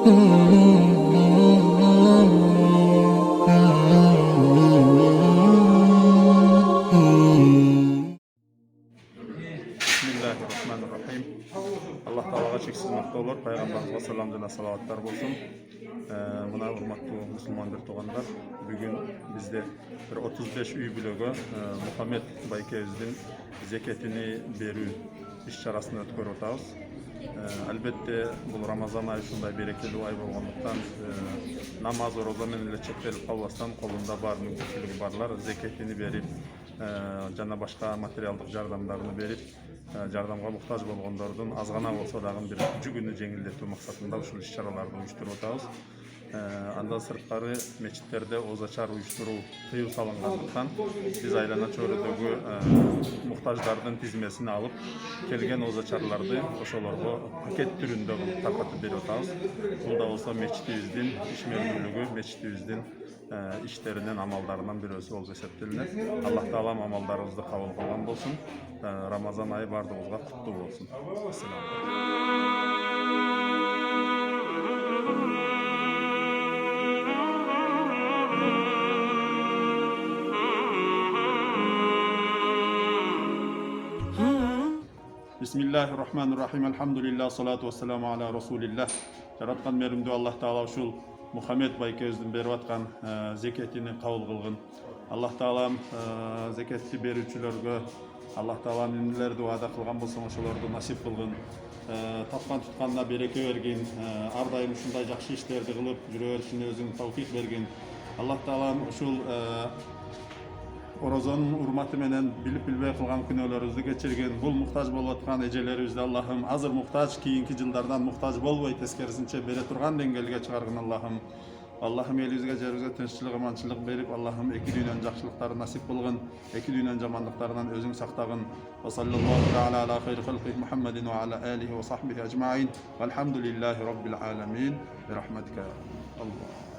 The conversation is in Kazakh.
Bismillahirrahmanirrahim. Allah Teala'ga çeksiz maqtovlar, Peygamberimize salam jana salavatlar bolsun. Muna hurmatlı musulmanlar tuğanlar, bugün bizde bir 35 üy bölögü Muhammed Baykeviz'in zeketini berүү iş çarasını ötkөрüp atабыз. Albatta bu Ramazan ayı şunday berekeli ay bolgonduktan namaz oroza menен эле чектелип калбастан колунда бар мүмкүнчүлүгү барлар zeketini берип жана башка материалдык жардамдарын берип жардамга муктаж болгондордун аз гана болсо дагы бир жүгүнү жеңилдетүү максатында ушул иш чараларды уюштуруп атабыз. Андан сырткары мечиттерде озачар уюштуруу тыюу салынгандыктан биз айлана чөйрөдөгү муктаждардын тизмесин алып келген озачарларды ошолорго пакет түрүндө кылып таркатып берип атабыз. Бул да болсо мечитибиздин ишмердүүлүгү, мечитибиздин işlerinden, amallarından birisi oldu esettirilir. Allah Teala'm amallarımızda kabul kılgan olsun. Ramazan ayı bardığımızda kutlu olsun. Bismillahirrahmanirrahim. Elhamdülillah. Salatu vesselamu ala Resulillah. Yaratkan merimdi Allah Teala şul Muhammed Baykeviz'in berip atkan zeketini kabul kılgın. Allah Teala'm zeketli berүүчүлөргө Allah Teala'm эмнелерди ваада кылган болсо ошолорду насип кылгын. Тапкан тутканына береке бергин. Ар дайым ушундай жакшы иштерди кылып жүрө беришине өзүң тавфик бергин. Allah Teala'm ушул Orozonun urmatı menen bilip bilbey kılgan күнөөлөрүбүздү кечиргин. Бул муктаж болуп аткан эжелерибизди Аллахым азыр муктаж, кийинки жылдардан муктаж болбой тескерисинче бере турган деңгээлге чыгаргын Аллахым. Allah'ım elibizge, жерибизге тынччылык, аманчылык берип, Allah'ım эки дүйнөнүн жакшылыктары насип кылгын, эки дүйнөнүн жамандыктарынан өзүң сактагын. Ва саллаллаху таала ала хайри халқи Мухаммадин ва ала алихи ва сахбихи ажмаин. Валхамдулиллахи раббил аламин. Bi rahmetike Allah.